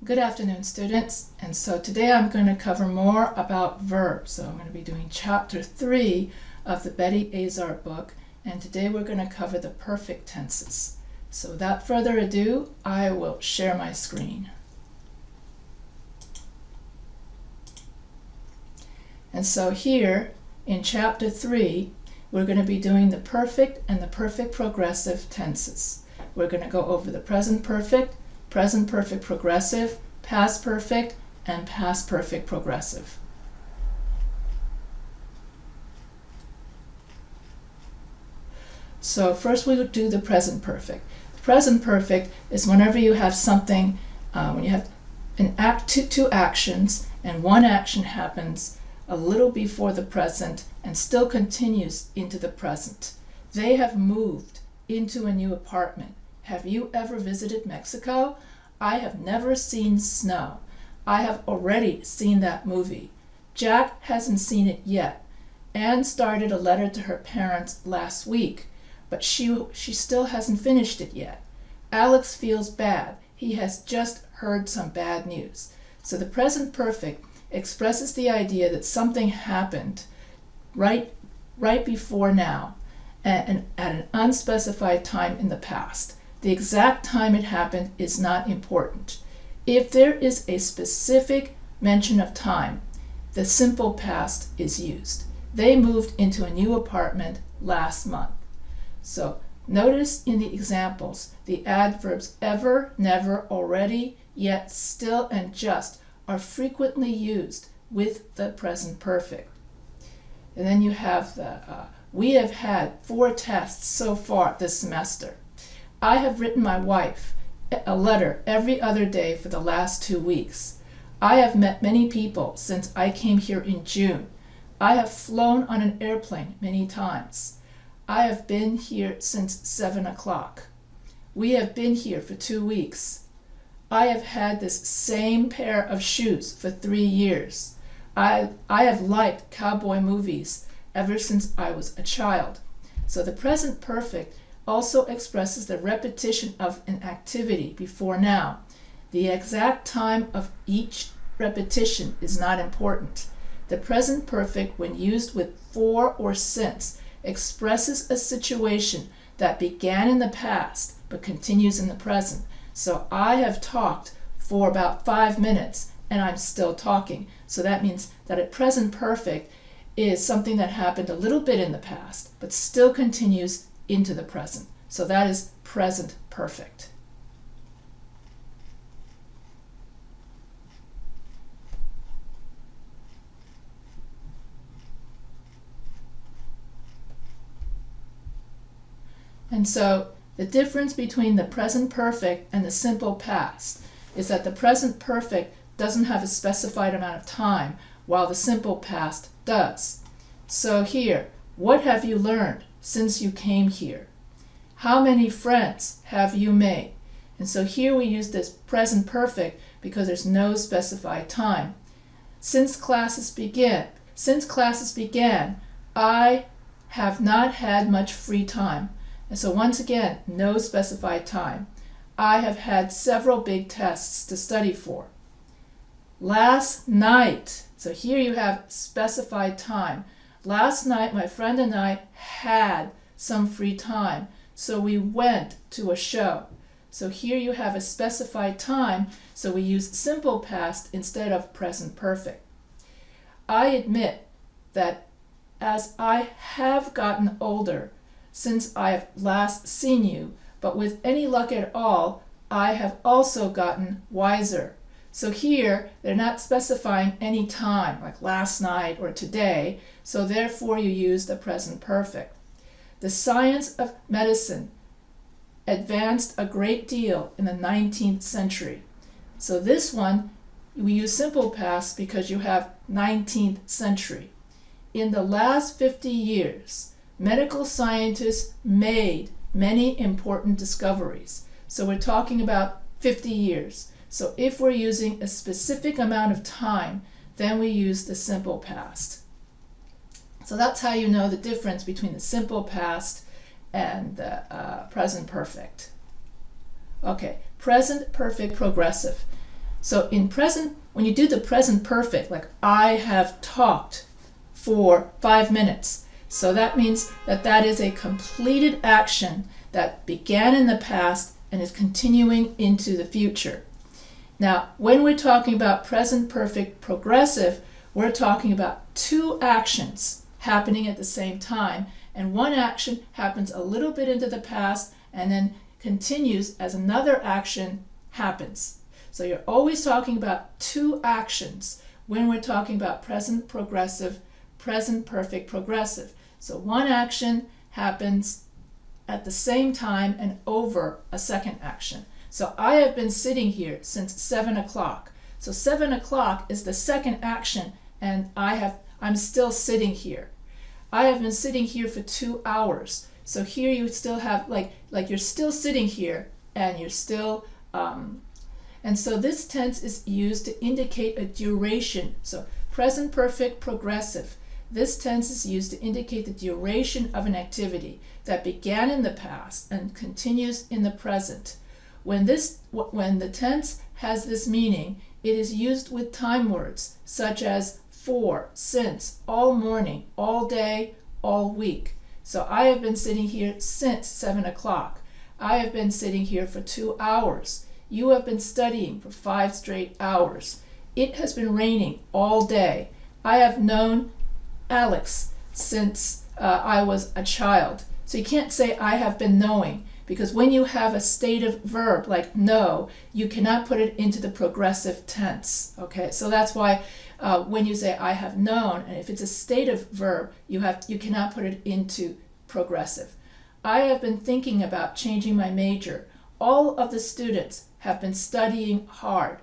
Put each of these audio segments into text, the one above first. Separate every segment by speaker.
Speaker 1: Good afternoon, students. And so today I'm going to cover more about verbs. So I'm going to be doing chapter 3 of the Betty Azar book, and today we're going to cover the perfect tenses. So without further ado, I will share my screen. And so here in chapter 3, we're going to be doing the perfect and the perfect progressive tenses. We're going to go over the present perfect progressive, past perfect, and past perfect progressive. So first we would do the present perfect. The present perfect is whenever you have something, when you have two actions, and one action happens a little before the present and still continues into the present. They have moved into a new apartment. Have you ever visited Mexico? I have never seen snow. I have already seen that movie. Jack hasn't seen it yet. Anne started a letter to her parents last week, but she still hasn't finished it yet. Alex feels bad. He has just heard some bad news. So the present perfect expresses the idea that something happened right before now and at an unspecified time in the past. The exact time it happened is not important. If there is a specific mention of time, the simple past is used. They moved into a new apartment last month. So notice in the examples, the adverbs ever, never, already, yet, still, and just are frequently used with the present perfect. And then you have we have had 4 tests so far this semester. I have written my wife a letter every other day for the last 2 weeks. I have met many people since I came here in June. I have flown on an airplane many times. I have been here since 7 o'clock. We have been here for 2 weeks. I have had this same pair of shoes for 3 years. I have liked cowboy movies ever since I was a child. So the present perfect also expresses the repetition of an activity before now. The exact time of each repetition is not important. The present perfect, when used with for or since, expresses a situation that began in the past but continues in the present. So I have talked for about 5 minutes and I'm still talking. So that means that a present perfect is something that happened a little bit in the past but still continues into the present. So that is present perfect. And so the difference between the present perfect and the simple past is that the present perfect doesn't have a specified amount of time, while the simple past does. So here, what have you learned since you came here? How many friends have you made? And so here we use this present perfect because there's no specified time. Since classes began, I have not had much free time. And so once again, no specified time. I have had several big tests to study for. Last night, so here you have specified time. Last night, my friend and I had some free time, so we went to a show. So here you have a specified time, so we use simple past instead of present perfect. I admit that as I have gotten older since I have last seen you, but with any luck at all, I have also gotten wiser. So here, they're not specifying any time, like last night or today, so therefore you use the present perfect. The science of medicine advanced a great deal in the 19th century. So this one, we use simple past because you have 19th century. In the last 50 years, medical scientists made many important discoveries. So we're talking about 50 years. So if we're using a specific amount of time, then we use the simple past. So that's how you know the difference between the simple past and the present perfect. Okay, present perfect progressive. So in present, when you do the present perfect, like I have talked for 5 minutes, so that means that that is a completed action that began in the past and is continuing into the future. Now, when we're talking about present perfect progressive, we're talking about two actions happening at the same time, and one action happens a little bit into the past and then continues as another action happens. So you're always talking about two actions when we're talking about present progressive, present perfect progressive. So one action happens at the same time and over a second action. So I have been sitting here since 7 o'clock. So 7 o'clock is the second action, and I'm still sitting here. I have been sitting here for 2 hours. So here you still have like you're still sitting here, and you're still and so this tense is used to indicate a duration. So present perfect progressive. This tense is used to indicate the duration of an activity that began in the past and continues in the present. When the tense has this meaning, it is used with time words such as for, since, all morning, all day, all week. So I have been sitting here since 7 o'clock. I have been sitting here for 2 hours. You have been studying for 5 straight hours. It has been raining all day. I have known Alex since I was a child. So you can't say I have been knowing, because when you have a stative verb like know, you cannot put it into the progressive tense. Okay, so that's why when you say I have known, and if it's a stative verb, you cannot put it into progressive. I have been thinking about changing my major. All of the students have been studying hard.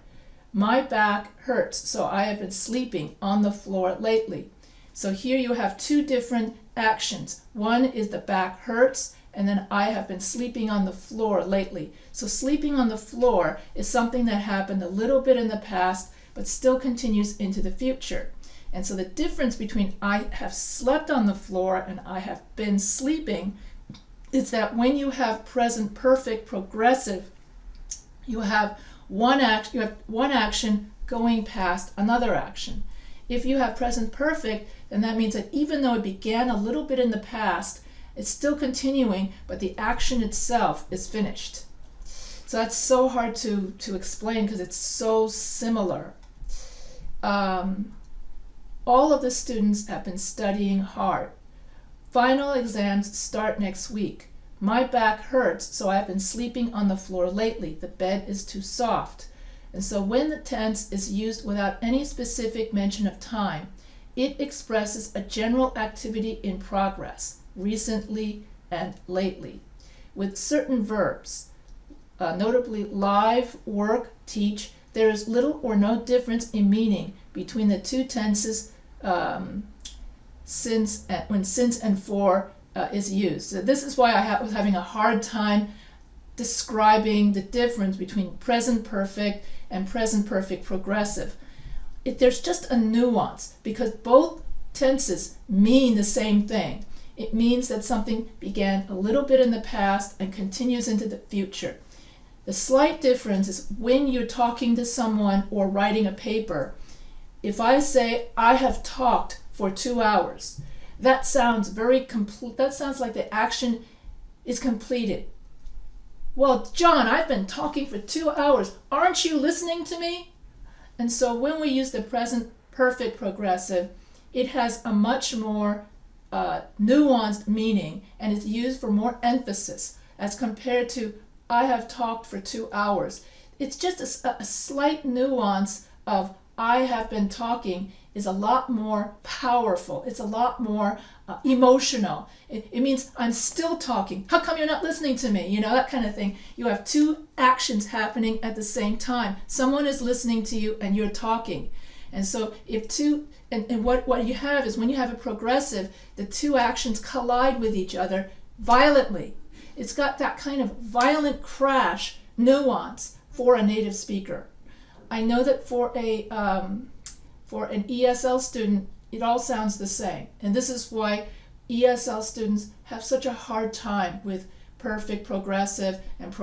Speaker 1: My back hurts, so I have been sleeping on the floor lately. So here you have two different actions. One is the back hurts, and then I have been sleeping on the floor lately. So sleeping on the floor is something that happened a little bit in the past, but still continues into the future. And so the difference between I have slept on the floor and I have been sleeping is that when you have present perfect progressive, you have one action going past another action. If you have present perfect, then that means that even though it began a little bit in the past, it's still continuing, but the action itself is finished. So that's so hard to explain because it's so similar. All of the students have been studying hard. Final exams start next week. My back hurts, so I've been sleeping on the floor lately. The bed is too soft. And so when the tense is used without any specific mention of time, it expresses a general activity in progress, recently and lately, with certain verbs, notably live, work, teach. There is little or no difference in meaning between the two tenses when since and for is used. So this is why I was having a hard time describing the difference between present perfect and present perfect progressive. There's just a nuance because both tenses mean the same thing. It means that something began a little bit in the past and continues into the future. The slight difference is when you're talking to someone or writing a paper. If I say, I have talked for 2 hours, that sounds very complete. That sounds like the action is completed. Well, John, I've been talking for 2 hours. Aren't you listening to me? And so when we use the present perfect progressive, it has a much more nuanced meaning and is used for more emphasis as compared to I have talked for 2 hours. It's just a slight nuance of I have been talking is a lot more powerful. It's a lot more emotional. It means I'm still talking. How come you're not listening to me? You know, that kind of thing. You have two actions happening at the same time. Someone is listening to you and you're talking. And so if what you have is when you have a progressive, the two actions collide with each other violently. It's got that kind of violent crash nuance for a native speaker. I know that for an ESL student, it all sounds the same. And this is why ESL students have such a hard time with perfect, progressive, and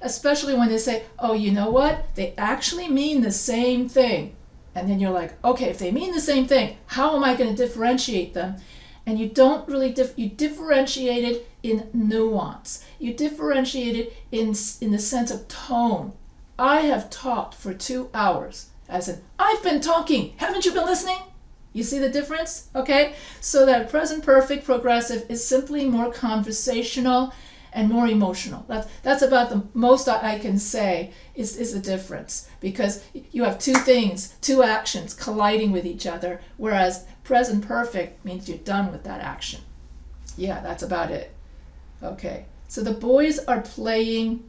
Speaker 1: especially when they say, oh, you know what? They actually mean the same thing. And then you're like, okay, if they mean the same thing, how am I going to differentiate them? And you don't really, you differentiate it in nuance. You differentiate it in the sense of tone. I have talked for 2 hours, as in, I've been talking, haven't you been listening? You see the difference? Okay? So that present perfect progressive is simply more conversational and more emotional. That's about the most I can say is the difference, because you have two things, two actions colliding with each other, whereas present perfect means you're done with that action. Yeah, that's about it. Okay, so the boys are playing,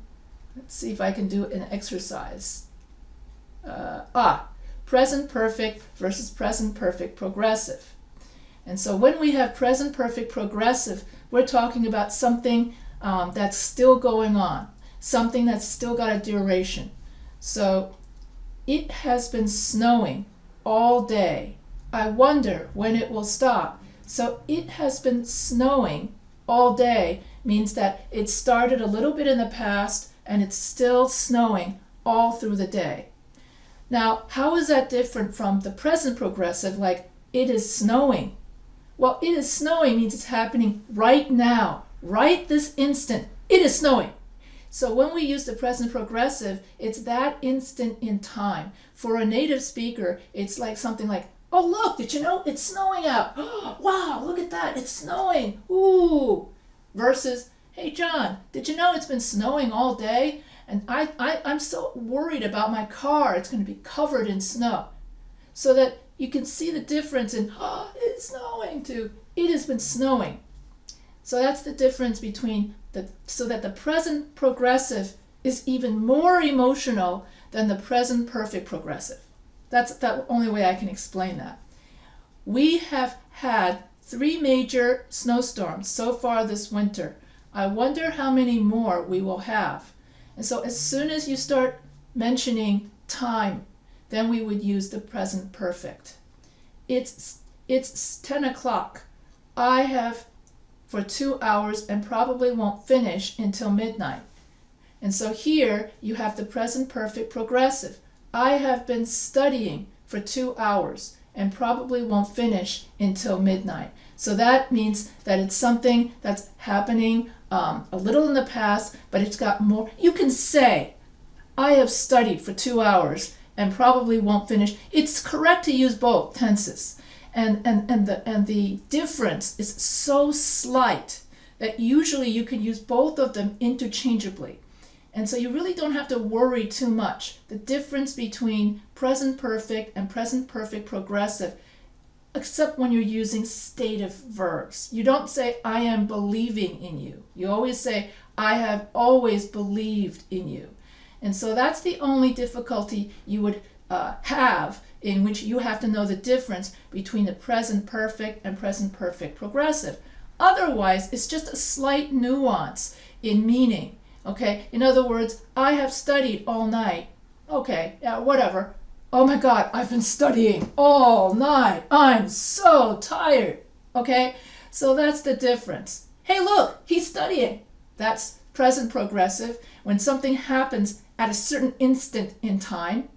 Speaker 1: let's see if I can do an exercise. Present perfect versus present perfect progressive. And so when we have present perfect progressive, we're talking about something that's still going on, something that's still got a duration. So it has been snowing all day. I wonder when it will stop. So it has been snowing all day means that it started a little bit in the past and it's still snowing all through the day. Now, how is that different from the present progressive, like it is snowing? Well, it is snowing means it's happening right now, right this instant. It is snowing. So when we use the present progressive, it's that instant in time. For a native speaker, it's like something like, oh, look, did you know it's snowing out? Wow, look at that, it's snowing. Ooh. Versus, hey, John, did you know it's been snowing all day? And I'm so worried about my car. It's going to be covered in snow. So that you can see the difference in, it's snowing, to it has been snowing. So that's the difference between so that the present progressive is even more emotional than the present perfect progressive. That's the only way I can explain that. We have had 3 major snowstorms so far this winter. I wonder how many more we will have. And so as soon as you start mentioning time, then we would use the present perfect. It's 10 o'clock. I have for 2 hours and probably won't finish until midnight. And so here you have the present perfect progressive. I have been studying for 2 hours and probably won't finish until midnight. So that means that it's something that's happening a little in the past, but it's got more. You can say, I have studied for 2 hours and probably won't finish. It's correct to use both tenses. And the difference is so slight that usually you can use both of them interchangeably. And so you really don't have to worry too much. The difference between present perfect and present perfect progressive, except when you're using stative verbs. You don't say, I am believing in you. You always say, I have always believed in you. And so that's the only difficulty you would have, in which you have to know the difference between the present perfect and present perfect progressive. Otherwise, it's just a slight nuance in meaning. Okay, in other words, I have studied all night. Okay, yeah, whatever. Oh my God, I've been studying all night. I'm so tired. Okay, so that's the difference. Hey, look, he's studying. That's present progressive, when something happens at a certain instant in time,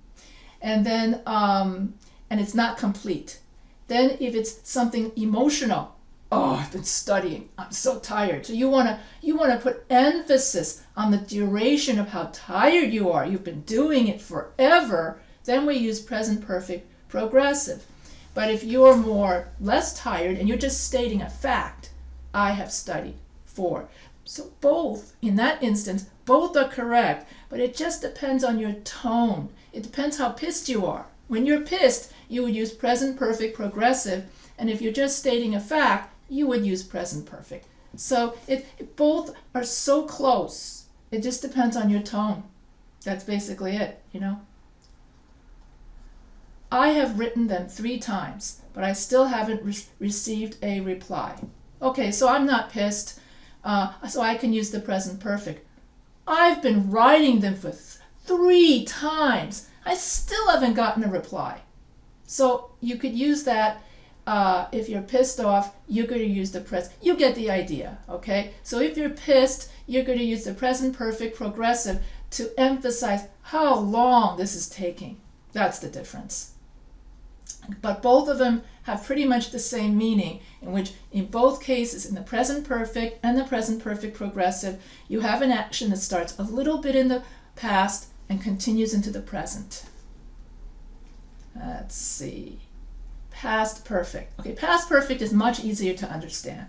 Speaker 1: and then and it's not complete. Then if it's something emotional, oh, I've been studying, I'm so tired. So you want to put emphasis on the duration of how tired you are. You've been doing it forever. Then we use present perfect progressive. But if you're less tired and you're just stating a fact, I have studied for. So both, in that instance, both are correct, but it just depends on your tone. It depends how pissed you are. When you're pissed, you would use present perfect progressive, and if you're just stating a fact, you would use present perfect. So both are so close. It just depends on your tone. That's basically it, you know. I have written them 3 times, but I still haven't received a reply. Okay, so I'm not pissed, so I can use the present perfect. I've been writing them for 3 times. I still haven't gotten a reply. So you could use that if you're pissed off, you're going to use the present. You get the idea, okay? So if you're pissed, you're going to use the present perfect progressive to emphasize how long this is taking. That's the difference. But both of them have pretty much the same meaning, in which in both cases, in the present perfect and the present perfect progressive, you have an action that starts a little bit in the past and continues into the present. Let's see. Past perfect. Okay, past perfect is much easier to understand.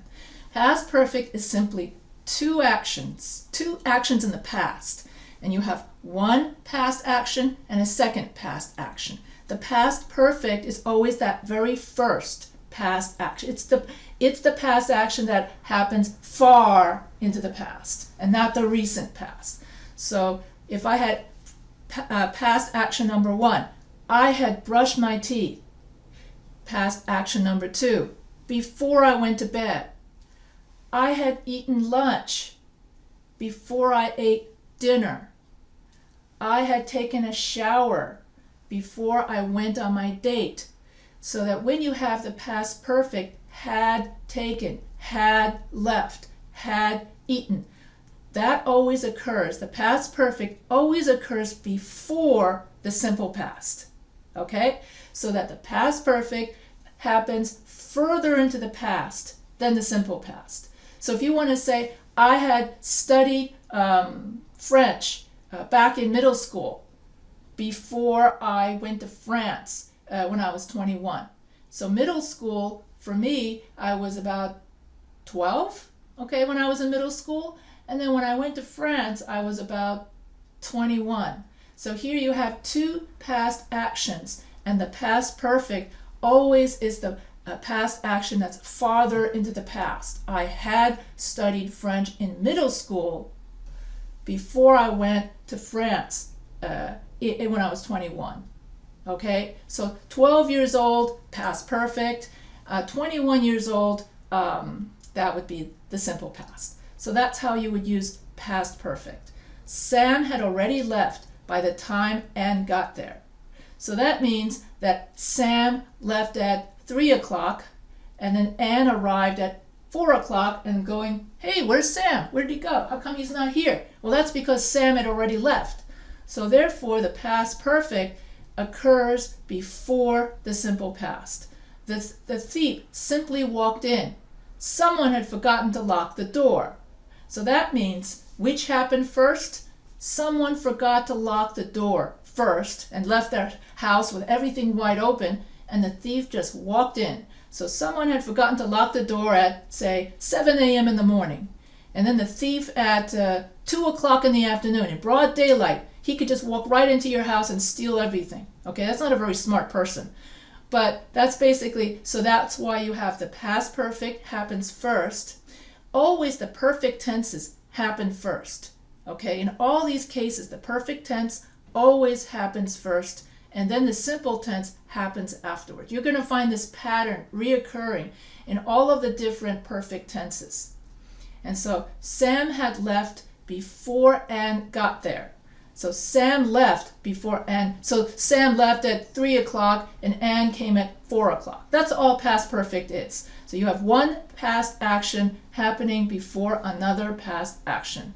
Speaker 1: Past perfect is simply two actions in the past. And you have one past action and a second past action. The past perfect is always that very first past action. It's the past action that happens far into the past and not the recent past. So if I had past action number 1, I had brushed my teeth. Past action number 2, before I went to bed. I had eaten lunch before I ate dinner. I had taken a shower before I went on my date. So that when you have the past perfect, had taken, had left, had eaten, that always occurs. The past perfect always occurs before the simple past. Okay? So that the past perfect happens further into the past than the simple past. So if you want to say, I had studied French back in middle school before I went to France when I was 21. So middle school, for me, I was about 12, okay, when I was in middle school. And then when I went to France, I was about 21. So here you have two past actions, and the past perfect always is the past action that's farther into the past. I had studied French in middle school before I went to France when I was 21. Okay, so 12 years old, past perfect. 21 years old, that would be the simple past. So that's how you would use past perfect. Sam had already left by the time Anne got there. So that means that Sam left at 3 o'clock, and then Anne arrived at 4 o'clock and going, hey, where's Sam? Where did he go? How come he's not here? Well, that's because Sam had already left. So therefore, the past perfect occurs before the simple past. The thief simply walked in. Someone had forgotten to lock the door. So that means, which happened first? Someone forgot to lock the door first and left their house with everything wide open, and the thief just walked in. So someone had forgotten to lock the door at, say, 7 a.m. in the morning. And then the thief at 2 o'clock in the afternoon, in broad daylight, he could just walk right into your house and steal everything. Okay, that's not a very smart person. But that's basically, so that's why you have the past perfect happens first. Always the perfect tenses happen first. Okay, in all these cases, the perfect tense always happens first, and then the simple tense happens afterward. You're going to find this pattern reoccurring in all of the different perfect tenses. And so Sam had left before Anne got there. So Sam left before Anne. So Sam left at 3 o'clock and Anne came at 4 o'clock. That's all past perfect is. So you have one past action happening before another past action.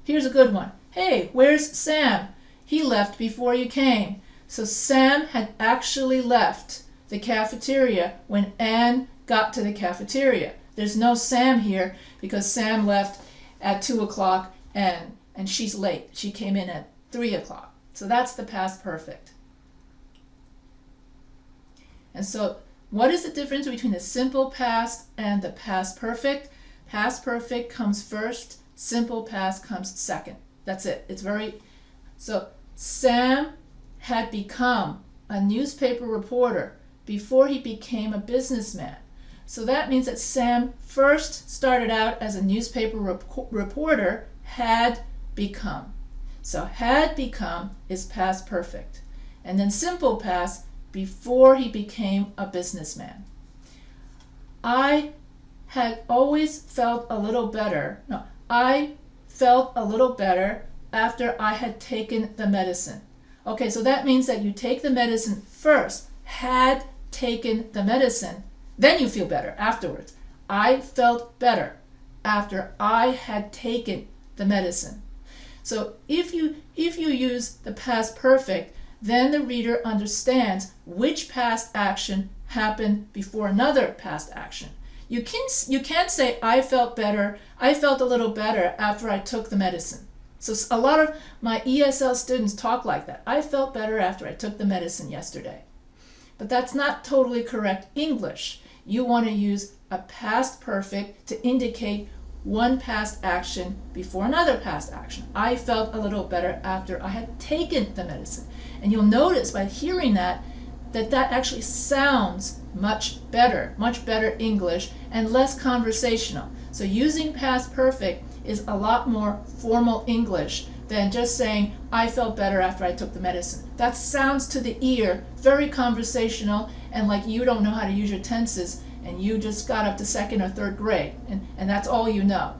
Speaker 1: Here's a good one. Hey, where's Sam? He left before you came. So Sam had actually left the cafeteria when Anne got to the cafeteria. There's no Sam here because Sam left at 2 o'clock and she's late. She came in at 3 o'clock. So that's the past perfect. And so what is the difference between the simple past and the past perfect? Past perfect comes first. Simple past comes second. That's it. It's very... So Sam had become a newspaper reporter before he became a businessman. So that means that Sam first started out as a newspaper reporter, had become. So had become is past perfect. And then simple past, before he became a businessman. I had always felt a little better. No, I felt a little better after I had taken the medicine. Okay, so that means that you take the medicine first, had taken the medicine, then you feel better afterwards. I felt better after I had taken the medicine. So if you use the past perfect, then the reader understands which past action happened before another past action. You can't say I felt better, I felt a little better after I took the medicine. So a lot of my ESL students talk like that. I felt better after I took the medicine yesterday. But that's not totally correct English. You want to use a past perfect to indicate one past action before another past action. I felt a little better after I had taken the medicine. And you'll notice by hearing that actually sounds much better English and less conversational. So using past perfect is a lot more formal English than just saying, I felt better after I took the medicine. That sounds to the ear very conversational and like you don't know how to use your tenses and you just got up to second or third grade and that's all you know.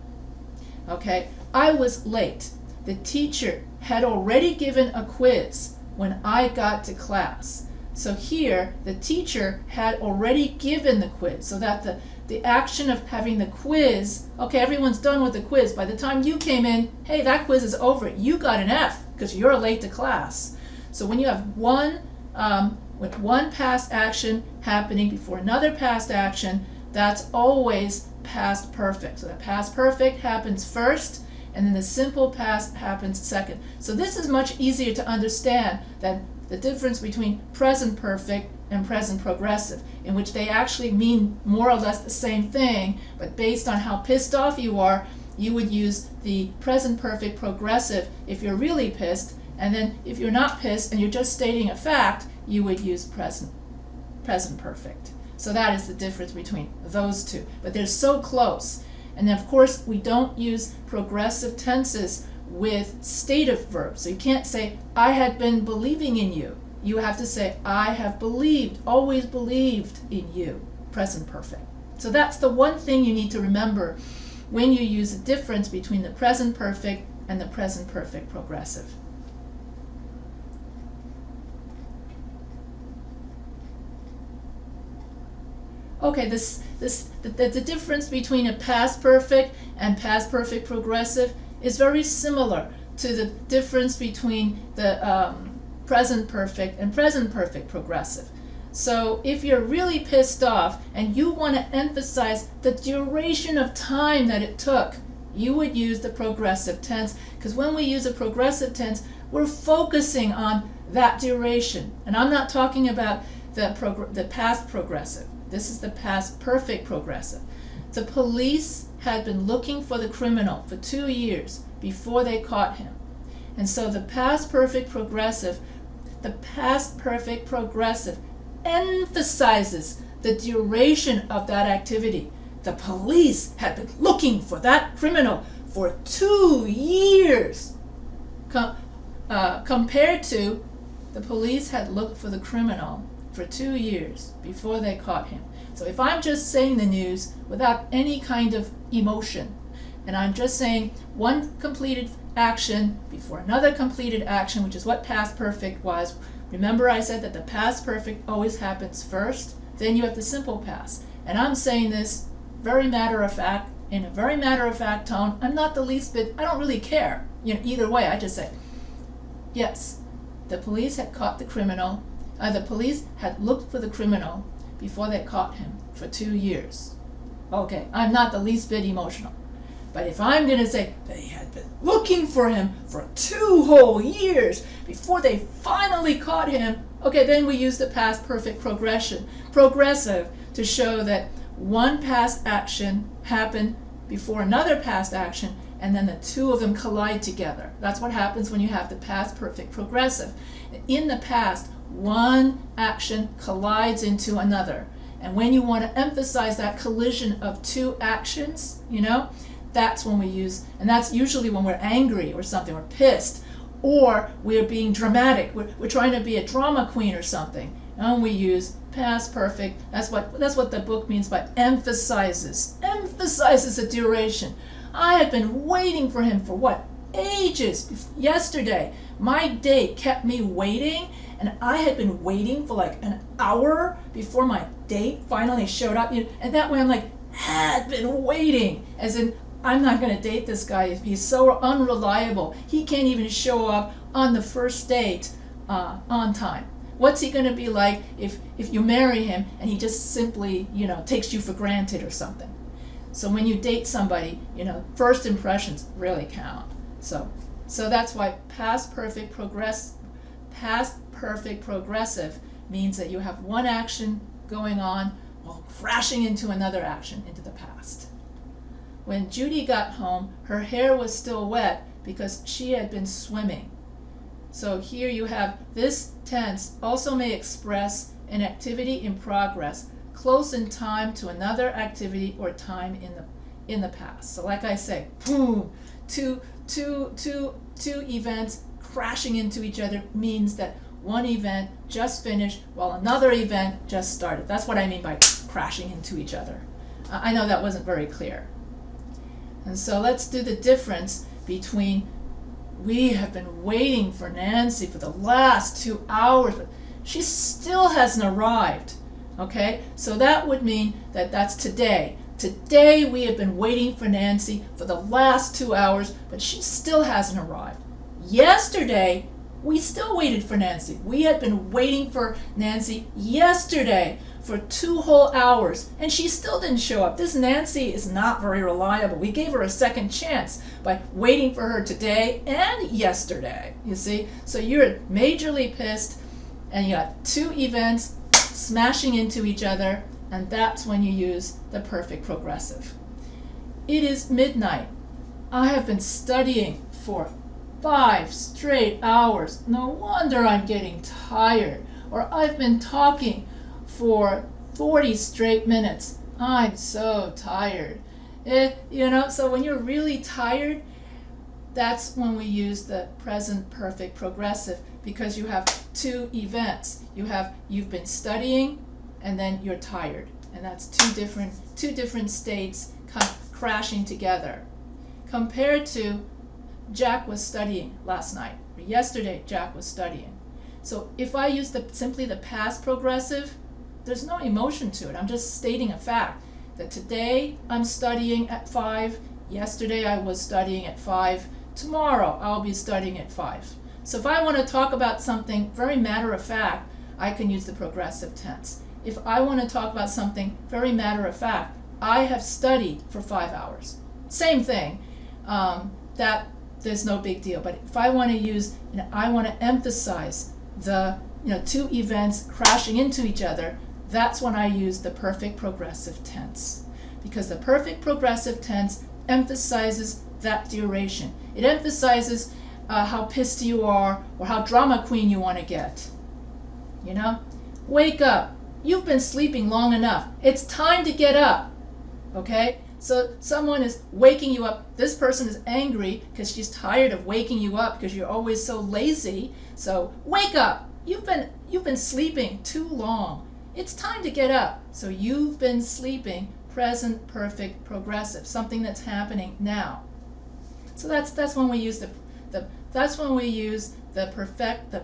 Speaker 1: Okay, I was late. The teacher had already given a quiz when I got to class. So here, the teacher had already given the quiz, so that the action of having the quiz, okay, everyone's done with the quiz. By the time you came in, hey, that quiz is over. You got an F because you're late to class. So when you have with one past action happening before another past action, that's always past perfect. So the past perfect happens first, and then the simple past happens second. So this is much easier to understand than the difference between present perfect and present progressive, in which they actually mean more or less the same thing, but based on how pissed off you are, you would use the present perfect progressive if you're really pissed, and then if you're not pissed and you're just stating a fact, you would use present perfect. So that is the difference between those two. But they're so close. And of course, we don't use progressive tenses with stative verbs. So you can't say, I had been believing in you. You have to say, I have believed, always believed in you, present perfect. So that's the one thing you need to remember when you use the difference between the present perfect and the present perfect progressive. Okay, the difference between a past perfect and past perfect progressive is very similar to the difference between the present perfect and present perfect progressive. So if you're really pissed off and you want to emphasize the duration of time that it took, you would use the progressive tense, because when we use a progressive tense, we're focusing on that duration. And I'm not talking about the past progressive. This is the past perfect progressive. The police had been looking for the criminal for 2 years before they caught him. And so the past perfect progressive emphasizes the duration of that activity. The police had been looking for that criminal for 2 years. Compared to the police had looked for the criminal for 2 years before they caught him. So if I'm just saying the news without any kind of emotion, and I'm just saying one completed action before another completed action, which is what past perfect was. Remember I said that the past perfect always happens first, then you have the simple past. And I'm saying this very matter of fact, in a very matter of fact tone. I'm not the least bit, I don't really care. Either way, I just say, yes, the police had caught the criminal. The police had looked for the criminal before they caught him for 2 years. Okay, I'm not the least bit emotional. But if I'm going to say they had been looking for him for 2 whole years before they finally caught him, okay, then we use the past perfect progressive, to show that one past action happened before another past action, and then the two of them collide together. That's what happens when you have the past perfect progressive. In the past, one action collides into another. And when you want to emphasize that collision of two actions, that's when we use, and that's usually when we're angry or something, we're pissed, or we're being dramatic, we're trying to be a drama queen or something, and we use past perfect. That's what the book means by emphasizes the duration. I had been waiting for him for what, ages. Yesterday, my date kept me waiting, and I had been waiting for like an hour before my date finally showed up. And that way I'm like, had been waiting, as in, I'm not going to date this guy if he's so unreliable. He can't even show up on the first date on time. What's he going to be like if you marry him and he just simply, takes you for granted or something? So when you date somebody, first impressions really count. So that's why past perfect progressive means that you have one action going on while crashing into another action into the past. When Judy got home, her hair was still wet because she had been swimming. So here you have this tense also may express an activity in progress, close in time to another activity or time in the past. So like I say, boom, two events crashing into each other means that one event just finished while another event just started. That's what I mean by crashing into each other. I know that wasn't very clear. And so let's do the difference between we have been waiting for Nancy for the last 2 hours, but she still hasn't arrived. Okay? So that would mean that that's today. Today we have been waiting for Nancy for the last 2 hours, but she still hasn't arrived. Yesterday, we still waited for Nancy. We had been waiting for Nancy yesterday for 2 whole hours, and she still didn't show up. This Nancy is not very reliable. We gave her a second chance by waiting for her today and yesterday, you see? So you're majorly pissed, and you got 2 events smashing into each other, and that's when you use the perfect progressive. It is midnight. I have been studying for 5 straight hours. No wonder I'm getting tired. Or I've been talking for 40 straight minutes. I'm so tired. So when you're really tired, that's when we use the present perfect progressive, because you have 2 events. You've been studying, and then you're tired. And that's two different states crashing together. Compared to Jack was studying last night. Or yesterday, Jack was studying. So if I use simply the past progressive, there's no emotion to it. I'm just stating a fact that today I'm studying at 5. Yesterday I was studying at 5. Tomorrow I'll be studying at 5. So if I want to talk about something very matter of fact, I can use the progressive tense. If I want to talk about something very matter of fact, I have studied for 5 hours. Same thing. That there's no big deal. But if I want to use, I want to emphasize the 2 events crashing into each other, that's when I use the perfect progressive tense. Because the perfect progressive tense emphasizes that duration. It emphasizes how pissed you are or how drama queen you want to get. Wake up. You've been sleeping long enough. It's time to get up. Okay? So someone is waking you up. This person is angry because she's tired of waking you up because you're always so lazy. So wake up. You've been sleeping too long. It's time to get up. So you've been sleeping, present perfect progressive, something that's happening now. So that's when we use the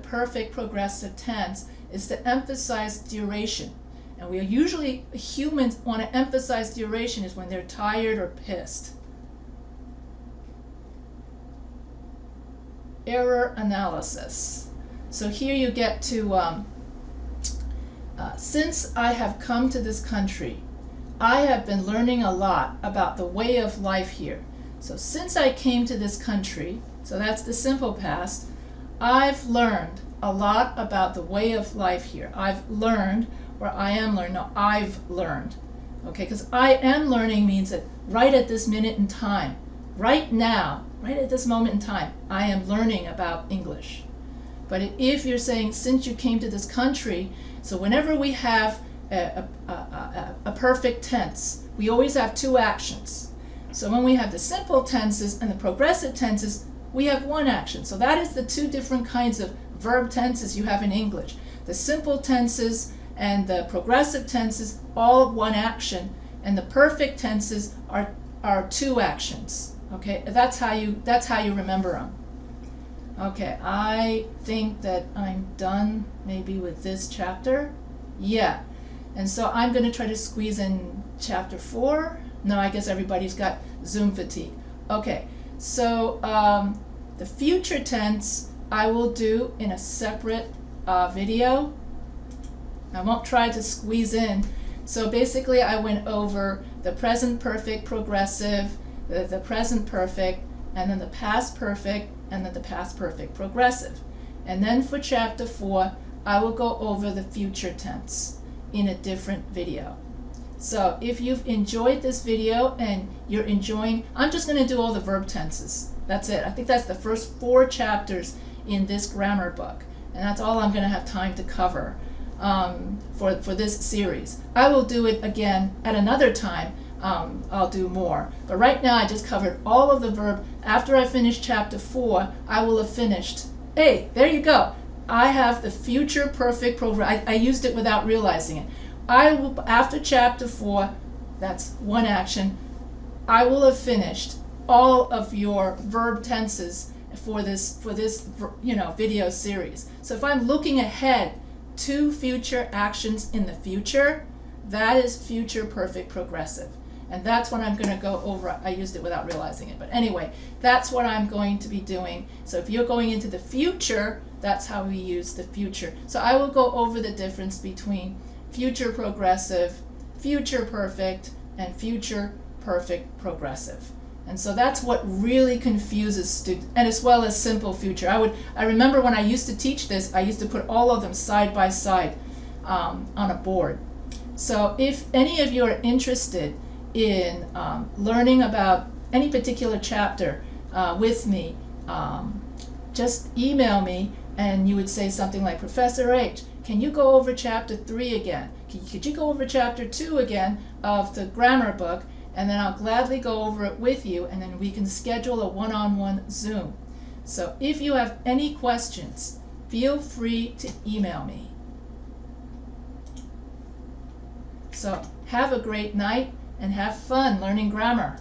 Speaker 1: perfect progressive tense, is to emphasize duration. And humans want to emphasize duration is when they're tired or pissed. Error analysis. So here you get to, since I have come to this country, I have been learning a lot about the way of life here. So since I came to this country, so that's the simple past, I've learned a lot about the way of life here. I've learned, or I am learning. No, I've learned. Okay, because I am learning means that right at this minute in time, right now, right at this moment in time, I am learning about English. But if you're saying since you came to this country, so whenever we have a perfect tense, we always have 2 actions. So when we have the simple tenses and the progressive tenses, we have 1 action. So that is the 2 different kinds of verb tenses you have in English. The simple tenses and the progressive tenses, all 1 action, and the perfect tenses are 2 actions. Okay, that's how you remember them. Okay, I think that I'm done maybe with this chapter. Yeah, and so I'm going to try to squeeze in chapter 4. No, I guess everybody's got Zoom fatigue. Okay, so the future tense I will do in a separate video. I won't try to squeeze in. So basically I went over the present perfect progressive, the present perfect, and then the past perfect, and then the past perfect progressive. And then for chapter 4, I will go over the future tense in a different video. So if you've enjoyed this video and you're enjoying, I'm just going to do all the verb tenses. That's it. I think that's the first 4 chapters in this grammar book. And that's all I'm going to have time to cover for this series. I will do it again at another time. I'll do more. But right now I just covered all of the verb. After I finish chapter 4, I will have finished. Hey, there you go. I have the future perfect program. I used it without realizing it. I will, after chapter 4, that's one action, I will have finished all of your verb tenses for this video series. So if I'm looking ahead to future actions in the future, that is future perfect progressive. And that's what I'm going to go over. I used it without realizing it. But anyway, that's what I'm going to be doing. So if you're going into the future, that's how we use the future. So I will go over the difference between future progressive, future perfect, and future perfect progressive. And so that's what really confuses students, and as well as simple future. I remember when I used to teach this, I used to put all of them side by side on a board. So if any of you are interested in learning about any particular chapter with me, just email me and you would say something like, Professor H, can you go over chapter 3 again? Could you go over chapter 2 again of the grammar book? And then I'll gladly go over it with you, and then we can schedule a one-on-one Zoom. So if you have any questions, feel free to email me. So have a great night and have fun learning grammar.